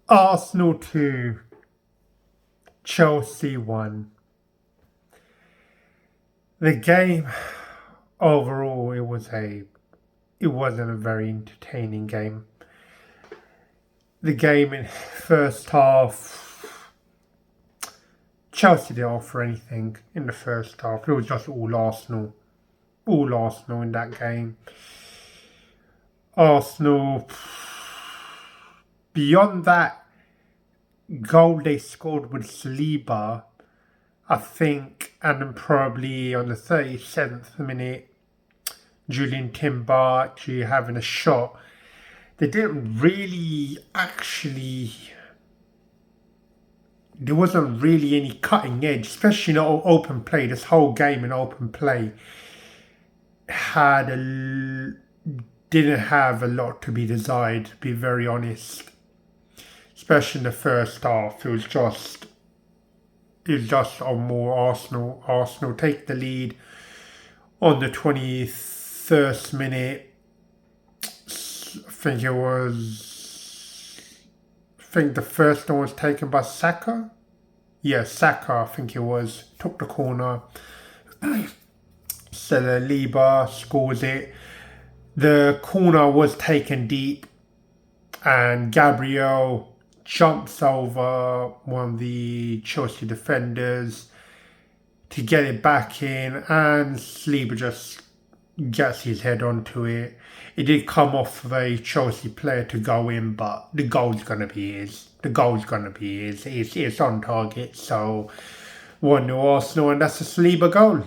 Arsenal 2, Chelsea 1. The game overall, it wasn't a very entertaining game. The game in first half, Chelsea didn't offer anything in the first half. It was just all Arsenal in that game. Arsenal, beyond that goal they scored with Saliba, I think, and then probably on the 37th minute, Julian Timber actually having a shot. They didn't really there wasn't really any cutting edge, especially in open play. This whole game in open play didn't have a lot to be desired, to be very honest. Especially in the first half, it was just on more Arsenal. Arsenal take the lead on the 21st minute. I think the first one was taken by Saka. Yeah, Saka, I think it was, took the corner. Saliba scores it. The corner was taken deep, and Gabriel jumps over one of the Chelsea defenders to get it back in, and Saliba just gets his head onto it. It did come off of a Chelsea player to go in, but the goal's gonna be his. It's on target, so 1-0 Arsenal, and that's a Saliba goal.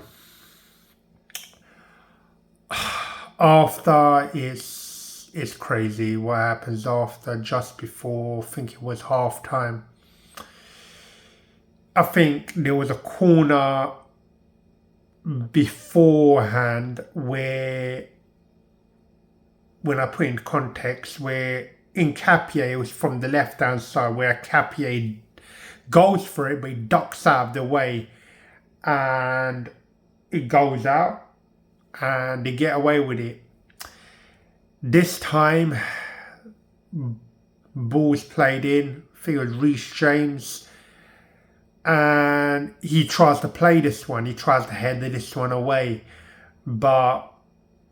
After, it's crazy what happens after, just before, I think it was half time. I think there was a corner beforehand where, when I put in context, where Nketiah, it was from the left hand side, where Nketiah goes for it, but he ducks out of the way and it goes out and they get away with it. This time, ball's played in, I think it was Reece James, and he tries to play this one. He tries to head this one away, but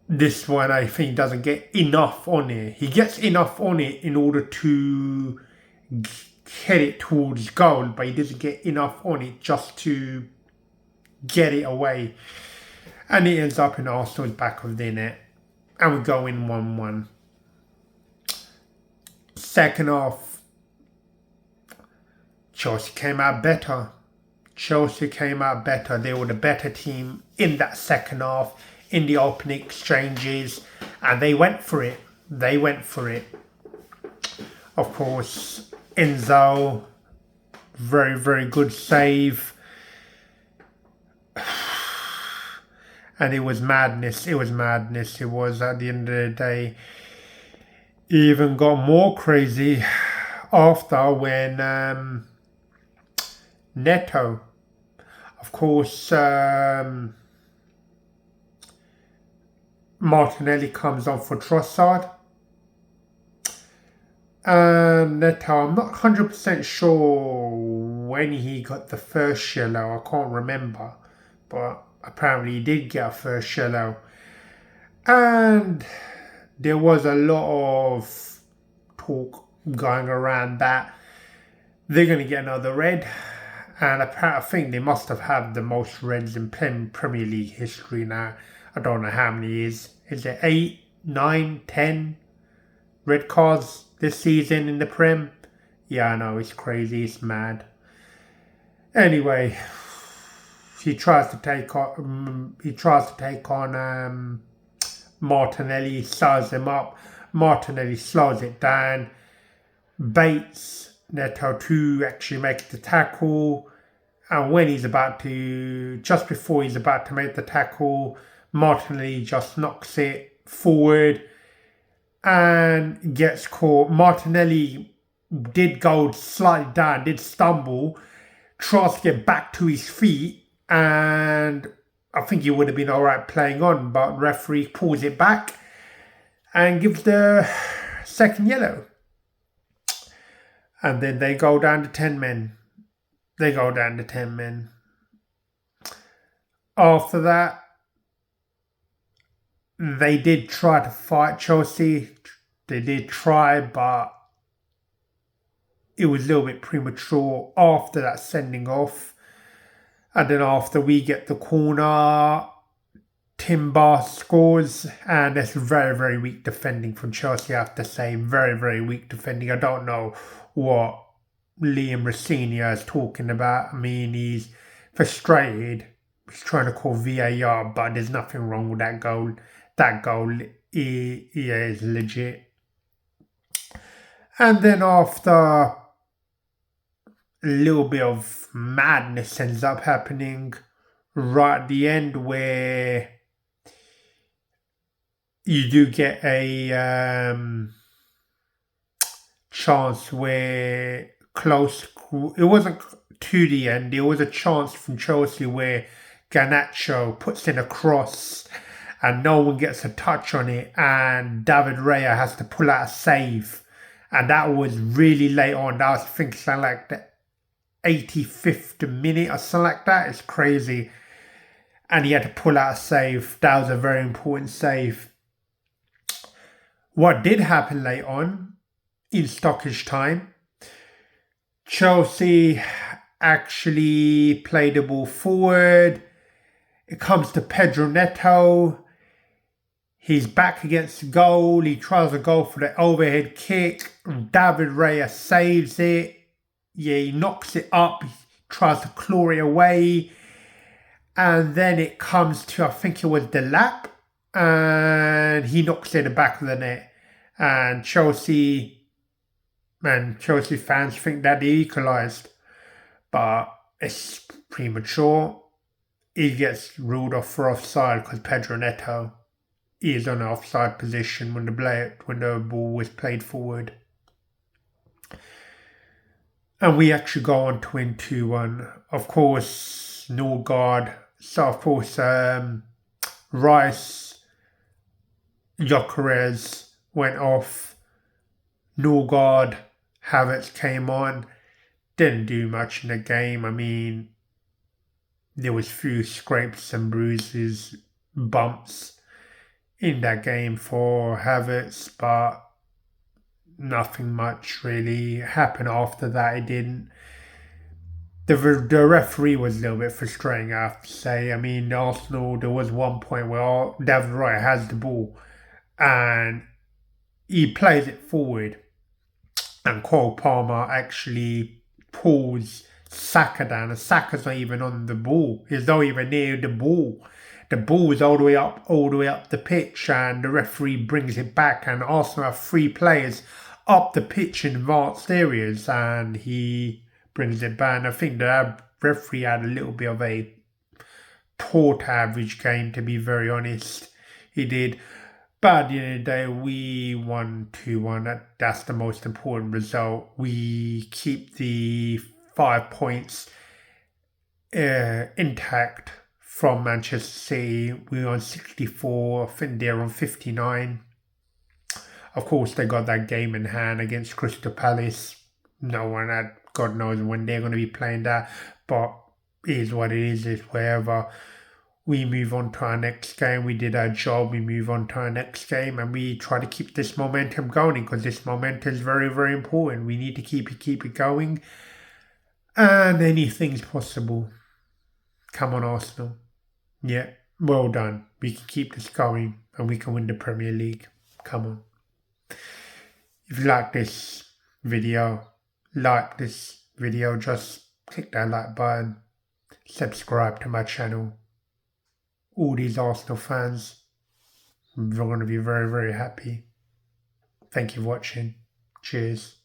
this one, I think, doesn't get enough on it. He gets enough on it in order to head it towards goal, but he doesn't get enough on it just to get it away. And it ends up in Arsenal's back of the net, and we go in 1-1. Second half, Chelsea came out better. They were the better team in that second half, in the opening exchanges, and they went for it. Of course, Enzo, very, very good save. And it was madness. It was at the end of the day. It even got more crazy after when Neto, of course, Martinelli comes on for Trossard. And Neto, I'm not 100% sure when he got the first yellow. I can't remember. But apparently he did get a first yellow. And there was a lot of talk going around that they're going to get another red. And I think they must have had the most reds in Premier League history now. I don't know how many is. Is it 8, 9, 10 red cards this season in the Prem? Yeah, I know, it's crazy, it's mad. Anyway, he tries to take on Martinelli, slows him up. Martinelli slows it down, baits Neto to actually make the tackle, and when just before he's about to make the tackle, Martinelli just knocks it forward and gets caught. Martinelli did go slightly down, did stumble, tries to get back to his feet, and I think he would have been alright playing on, but referee pulls it back and gives the second yellow. And then they go down to 10 men. They go down to 10 men. After that, they did try to fight Chelsea. They did try, but it was a little bit premature after that sending off. And then after we get the corner, Timber scores, and it's very, very weak defending from Chelsea, I have to say. Very, very weak defending. I don't know what Liam Rossini is talking about. I mean, he's frustrated. He's trying to call VAR, but there's nothing wrong with that goal. That goal is legit. And then after a little bit of madness ends up happening right at the end, where you do get a chance where close. It wasn't to the end. It was a chance from Chelsea where Garnacho puts in a cross and no one gets a touch on it, and David Raya has to pull out a save. And that was really late on. That was, I think, something like the 85th minute or something like that. It's crazy. And he had to pull out a save. That was a very important save. What did happen late on, in stoppage time, Chelsea actually played the ball forward. It comes to Pedro Neto. He's back against the goal. He tries to go for the overhead kick. David Raya saves it. Yeah, he knocks it up. He tries to claw it away. And then it comes to, I think it was Delap. And he knocks it in the back of the net. And Chelsea fans think that they equalised. But it's premature. He gets ruled off for offside because Pedro Neto is on an offside position when the ball was played forward. And we actually go on to win 2-1. Of course, Norgard. So, of course, Rice, Gyökeres went off. Norgard, Havertz came on. Didn't do much in the game. I mean, there was few scrapes and bruises, bumps in that game for Havertz, but nothing much really happened after that. It didn't. The referee was a little bit frustrating, I have to say. I mean, Arsenal, there was one point where David Raya has the ball and he plays it forward, and Cole Palmer actually pulls Saka down, and Saka's not even on the ball. He's not even near the ball. The ball is all the way up the pitch, and the referee brings it back, and Arsenal have 3 players up the pitch in advanced areas, and he brings it back. And I think the referee had a little bit of a poor to average game, to be very honest. He did. But at the end of the day, we won 2-1. That's the most important result. We keep the 5 points intact from Manchester City. We're on 64. I think they're on 59. Of course, they got that game in hand against Crystal Palace. No one had, God knows when they're going to be playing that. But it is what it is. It's wherever. We move on to our next game. We did our job. We move on to our next game, and we try to keep this momentum going, because this momentum is very, very important. We need to keep it going, and anything's possible. Come on, Arsenal. Yeah, well done. We can keep this going, and we can win the Premier League. Come on. If you like this video, just click that like button. Subscribe to my channel. All these Arsenal fans are going to be very, very happy. Thank you for watching. Cheers.